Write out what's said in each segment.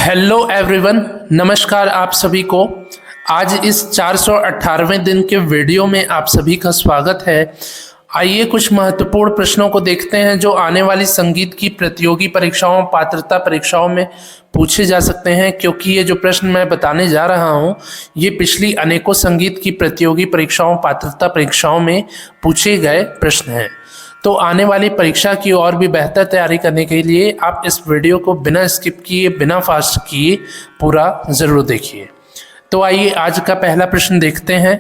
Hello everyone, नमस्कार आप सभी को। आज इस 418वें दिन के वीडियो में आप सभी का स्वागत है। आइए कुछ महत्वपूर्ण प्रश्नों को देखते हैं जो आने वाली संगीत की प्रतियोगी परीक्षाओं, पात्रता परीक्षाओं में पूछे जा सकते हैं, क्योंकि ये जो प्रश्न मैं बताने जा रहा हूँ ये पिछली अनेकों संगीत की प्रतियोगी परीक्षाओं, पात्रता परीक्षाओं में पूछे गए प्रश्न हैं। तो आने वाली परीक्षा की और भी बेहतर तैयारी करने के लिए आप इस वीडियो को बिना स्किप किए, बिना फास्ट किए पूरा ज़रूर देखिए। तो आइए आज का पहला प्रश्न देखते हैं।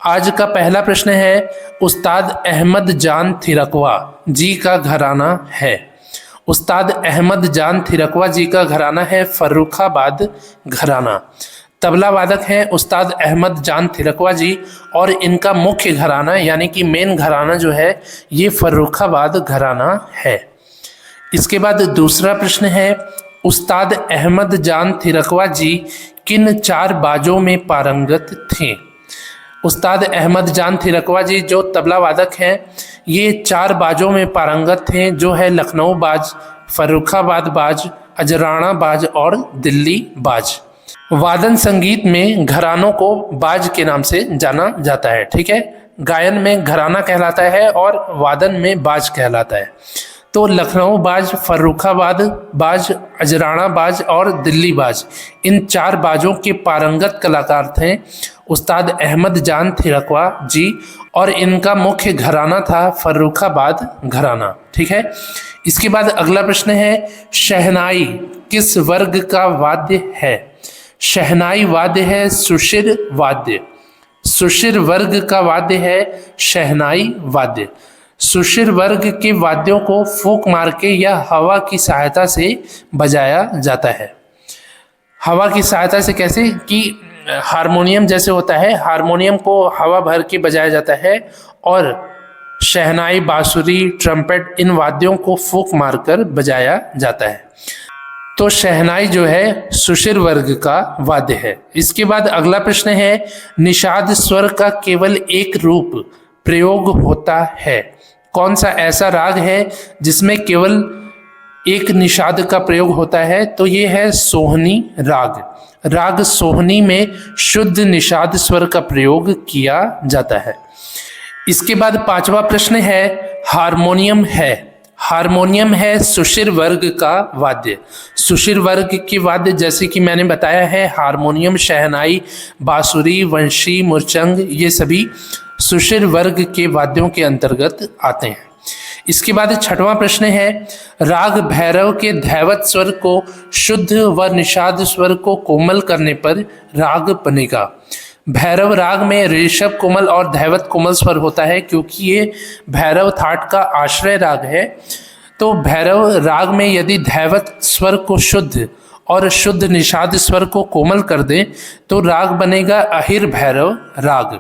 आज का पहला प्रश्न है, उस्ताद अहमद जान थिरकवा जी का घराना है। उस्ताद अहमद जान थिरकवा जी का घराना है फर्रुखाबाद घराना। तबला वादक हैं उस्ताद अहमद जान थिरकवा जी और इनका मुख्य घराना यानी कि मेन घराना जो है ये फर्रुखाबाद घराना है। इसके बाद दूसरा प्रश्न है, उस्ताद अहमद जान थिरकवा जी किन चार बाजों में पारंगत थे। उस्ताद अहमद जान थिरकवा जी जो तबला वादक हैं ये चार बाजों में पारंगत थे, जो है लखनऊ बाज, फर्रुखाबाद बाज, अजराना बाज और दिल्ली बाज। वादन संगीत में घरानों को बाज के नाम से जाना जाता है, ठीक है। गायन में घराना कहलाता है और वादन में बाज कहलाता है। तो लखनऊ बाज, फर्रुखाबाद बाज, अजराना बाज और दिल्ली बाज, इन चार बाजों के पारंगत कलाकार थे उस्ताद अहमद जान थिरकवा जी और इनका मुख्य घराना था फर्रुखाबाद घराना, ठीक है। इसके बाद अगला प्रश्न है, शहनाई किस वर्ग का वाद्य है। शहनाई वाद्य है सुशिर वाद्य। सुशिर वर्ग का वाद्य है शहनाई वाद्य। सुशिर वर्ग के वाद्यों को फूंक मार के या हवा की सहायता से बजाया जाता है। हवा की सहायता से कैसे कि हारमोनियम जैसे होता है, हारमोनियम को हवा भर के बजाया जाता है और शहनाई, बांसुरी, ट्रम्पेट इन वाद्यों को फूंक मारकर बजाया जाता है। तो शहनाई जो है सुशिर वर्ग का वाद्य है। इसके बाद अगला प्रश्न है, निषाद स्वर का केवल एक रूप प्रयोग होता है। कौन सा ऐसा राग है जिसमें केवल एक निषाद का प्रयोग होता है, तो ये है सोहनी राग। राग सोहनी में शुद्ध निषाद स्वर का प्रयोग किया जाता है। इसके बाद पांचवा प्रश्न है, हारमोनियम है। हारमोनियम है सुशिर वर्ग का वाद्य। सुशिर वर्ग के वाद्य जैसे कि मैंने बताया है, हारमोनियम, शहनाई, बांसुरी, वंशी, मुरचंग, ये सभी सुशिर वर्ग के वाद्यों के अंतर्गत आते हैं। इसके बाद छठवां प्रश्न है, राग भैरव के धैवत स्वर को शुद्ध व निषाद स्वर को कोमल करने पर राग बनेगा। भैरव राग में ऋषभ कोमल और धैवत कोमल स्वर होता है, क्योंकि ये भैरव थाट का आश्रय राग है। तो भैरव राग में यदि धैवत स्वर को शुद्ध और शुद्ध निषाद स्वर को कोमल कर दें तो राग बनेगा अहिर भैरव राग।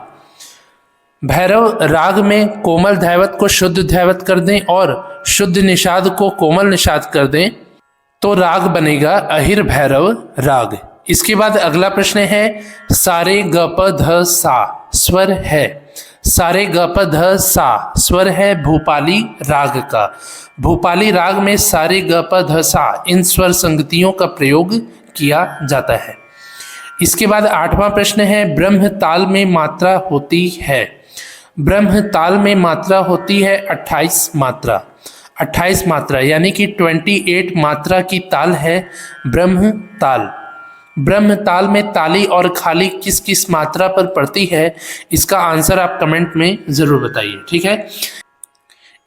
भैरव राग में कोमल धैवत को शुद्ध धैवत कर दें और शुद्ध निषाद को कोमल निषाद कर दें तो राग बनेगा अहिर भैरव राग। इसके बाद अगला प्रश्न है, सारे ग प ध सा स्वर है। सारे ग प ध सा स्वर है भूपाली राग का। भूपाली राग में सारे ग प ध सा इन स्वर संगतियों का प्रयोग किया जाता है। इसके बाद आठवां प्रश्न है, ब्रह्म ताल में मात्रा होती है। ब्रह्म ताल में मात्रा होती है 28 मात्रा। 28 मात्रा यानी कि 28 मात्रा की ताल है ब्रह्म ताल। ब्रह्म ताल में ताली और खाली किस किस मात्रा पर पड़ती है, इसका आंसर आप कमेंट में जरूर बताइए, ठीक है।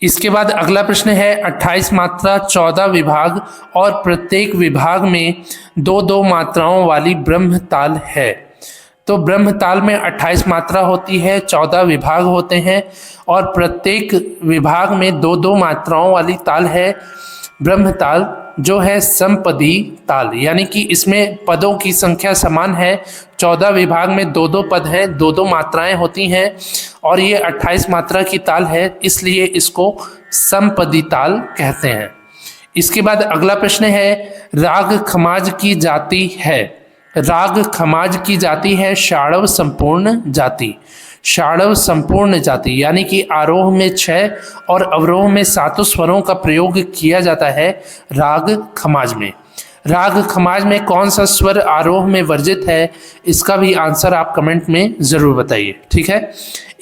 इसके बाद अगला प्रश्न है, 28 मात्रा 14 विभाग और प्रत्येक विभाग में 2-2 मात्राओं वाली ब्रह्म ताल है। तो ब्रह्म ताल में 28 मात्रा होती है, 14 विभाग होते हैं और प्रत्येक विभाग में 2-2 मात्राओं वाली ताल है। ब्रह्म ताल जो है समपदी ताल, यानी कि इसमें पदों की संख्या समान है। 14 विभाग में 2-2 पद हैं, 2-2 मात्राएं होती हैं और ये 28 मात्रा की ताल है, इसलिए इसको समपदी ताल कहते हैं। इसके बाद अगला प्रश्न है, राग खमाज की जाति है। राग खमाज की जाति है षाड़व संपूर्ण जाति। षाड़व संपूर्ण जाति यानी कि आरोह में 6 और अवरोह में 7 स्वरों का प्रयोग किया जाता है राग खमाज में। राग खमाज में कौन सा स्वर आरोह में वर्जित है, इसका भी आंसर आप कमेंट में जरूर बताइए। ठीक है,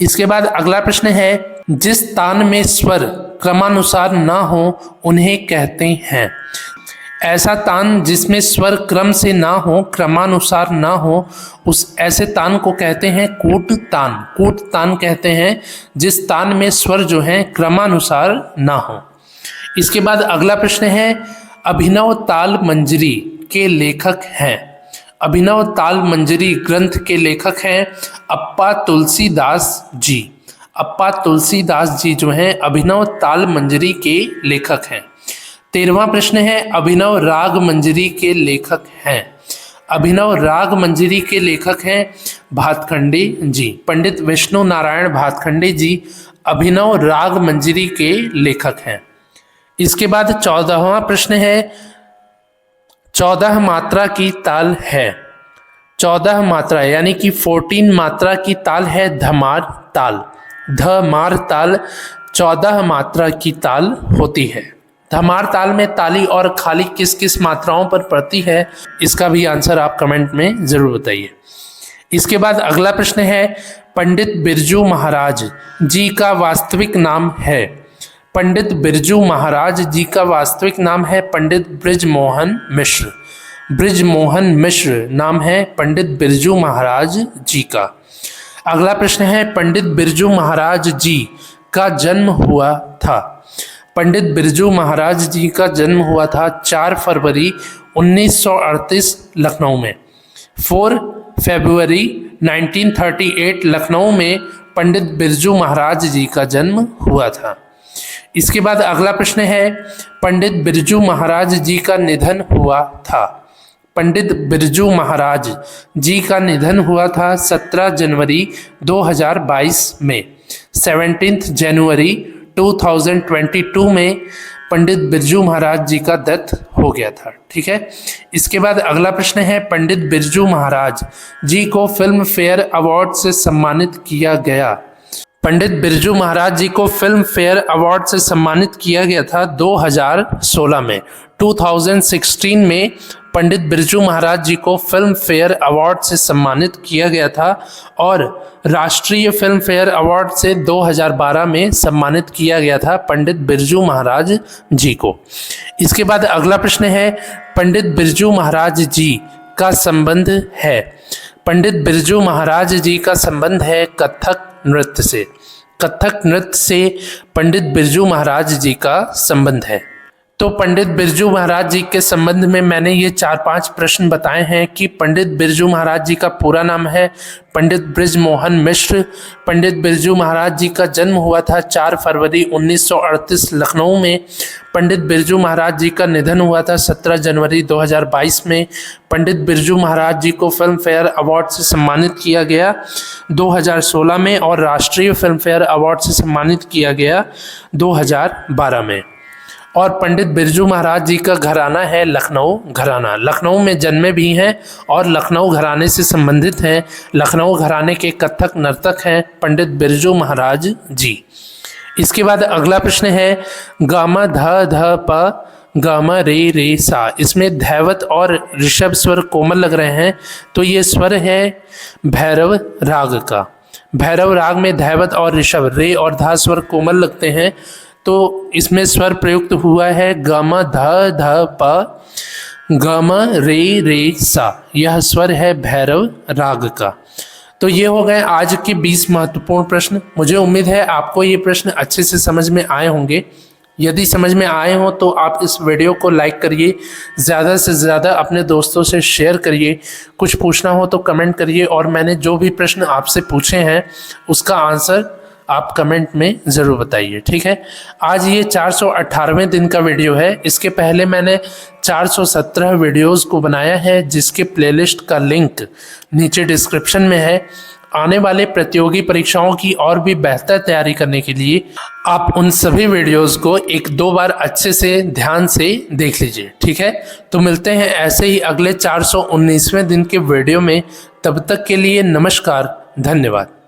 इसके बाद अगला प्रश्न है, जिस तान में स्वर क्रमानुसार ना हो उन्हें कहते हैं। ऐसा तान जिसमें स्वर क्रम से ना हो, क्रमानुसार ना हो, उस ऐसे तान को कहते हैं कूट तान। कूट तान कहते हैं जिस तान में स्वर जो है क्रमानुसार ना हो। इसके बाद अगला प्रश्न है, अभिनव ताल मंजरी के लेखक हैं। अभिनव ताल मंजरी ग्रंथ के लेखक हैं अप्पा तुलसीदास जी। अप्पा तुलसीदास जी जो हैं अभिनव ताल मंजरी के लेखक हैं। 13वां प्रश्न है, अभिनव राग मंजरी के लेखक हैं। अभिनव राग मंजरी के लेखक हैं भातखंडे जी। पंडित विष्णु नारायण भातखंडे जी अभिनव राग मंजरी के लेखक हैं। इसके बाद 14वां प्रश्न है, 14 मात्रा की ताल है। 14 मात्रा यानी कि 14 मात्रा की ताल है धमार ताल। धमार ताल 14 मात्रा की ताल होती है। धमार ताल में ताली और खाली किस किस मात्राओं पर पड़ती है, इसका भी आंसर आप कमेंट में जरूर बताइए। इसके बाद अगला प्रश्न है, पंडित बिरजू महाराज जी का वास्तविक नाम है। पंडित बिरजू महाराज जी का वास्तविक नाम है पंडित बृजमोहन मिश्र। बृजमोहन मिश्र नाम है पंडित बिरजू महाराज जी का। अगला प्रश्न है, पंडित बिरजू महाराज जी का जन्म हुआ था। पंडित बिरजू महाराज जी का जन्म हुआ था 4 फरवरी 1938 लखनऊ में। 4 फरवरी 1938 लखनऊ में पंडित बिरजू महाराज जी का जन्म हुआ था। इसके बाद अगला प्रश्न है, पंडित बिरजू महाराज जी का निधन हुआ था। पंडित बिरजू महाराज जी का निधन हुआ था 17 जनवरी 2022 में। 17 जनवरी 2022 में पंडित बिरजू महाराज जी का डेथ हो गया था। ठीक है, इसके बाद अगला प्रश्न है, पंडित बिरजू महाराज जी को फिल्म फेयर अवार्ड से सम्मानित किया गया। पंडित बिरजू महाराज जी को फिल्म फेयर अवार्ड से सम्मानित किया गया था 2016 में। 2016 में पंडित बिरजू महाराज जी को फिल्म फेयर अवार्ड से सम्मानित किया गया था और राष्ट्रीय फिल्म फेयर अवार्ड से 2012 में सम्मानित किया गया था पंडित बिरजू महाराज जी को। इसके बाद अगला प्रश्न है, पंडित बिरजू महाराज जी का संबंध है। पंडित बिरजू महाराज जी का संबंध है कथक नृत्य से। कथक नृत्य से पंडित बिरजू महाराज जी का संबंध है। तो पंडित बिरजू महाराज जी के संबंध में मैंने ये 4-5 प्रश्न बताए हैं कि पंडित बिरजू महाराज जी का पूरा नाम है पंडित बृजमोहन मिश्र। पंडित बिरजू महाराज जी का जन्म हुआ था 4 फरवरी 1938 लखनऊ में। पंडित बिरजू महाराज जी का निधन हुआ था 17 जनवरी 2022 में। पंडित बिरजू महाराज जी को फिल्म फेयर अवार्ड से सम्मानित किया गया 2016 में और राष्ट्रीय फिल्म फेयर अवार्ड से सम्मानित किया गया 2012 में। और पंडित बिरजू महाराज जी का घराना है लखनऊ घराना। लखनऊ में जन्मे भी हैं और लखनऊ घराने से संबंधित हैं। लखनऊ घराने के कथक नर्तक हैं पंडित बिरजू महाराज जी। इसके बाद अगला प्रश्न है, गामा ध ध प गामा रे रे सा। इसमें धैवत और ऋषभ स्वर कोमल लग रहे हैं, तो ये स्वर है भैरव राग का। भैरव राग में धैवत और ऋषभ रे और धा स्वर कोमल लगते हैं, तो इसमें स्वर प्रयुक्त हुआ है गामा ध ध प गामा रे रे सा। यह स्वर है भैरव राग का। तो ये हो गए आज के 20 महत्वपूर्ण प्रश्न। मुझे उम्मीद है आपको ये प्रश्न अच्छे से समझ में आए होंगे। यदि समझ में आए हो तो आप इस वीडियो को लाइक करिए, ज़्यादा से ज़्यादा अपने दोस्तों से शेयर करिए। कुछ पूछना हो तो कमेंट करिए और मैंने जो भी प्रश्न आपसे पूछे हैं उसका आंसर आप कमेंट में ज़रूर बताइए। ठीक है, आज ये 418वें दिन का वीडियो है। इसके पहले मैंने 417 वीडियोज़ को बनाया है, जिसके प्लेलिस्ट का लिंक नीचे डिस्क्रिप्शन में है। आने वाले प्रतियोगी परीक्षाओं की और भी बेहतर तैयारी करने के लिए आप उन सभी वीडियोज़ को 1-2 बार अच्छे से ध्यान से देख लीजिए। ठीक है, तो मिलते हैं ऐसे ही अगले 419वें दिन के वीडियो में। तब तक के लिए नमस्कार, धन्यवाद।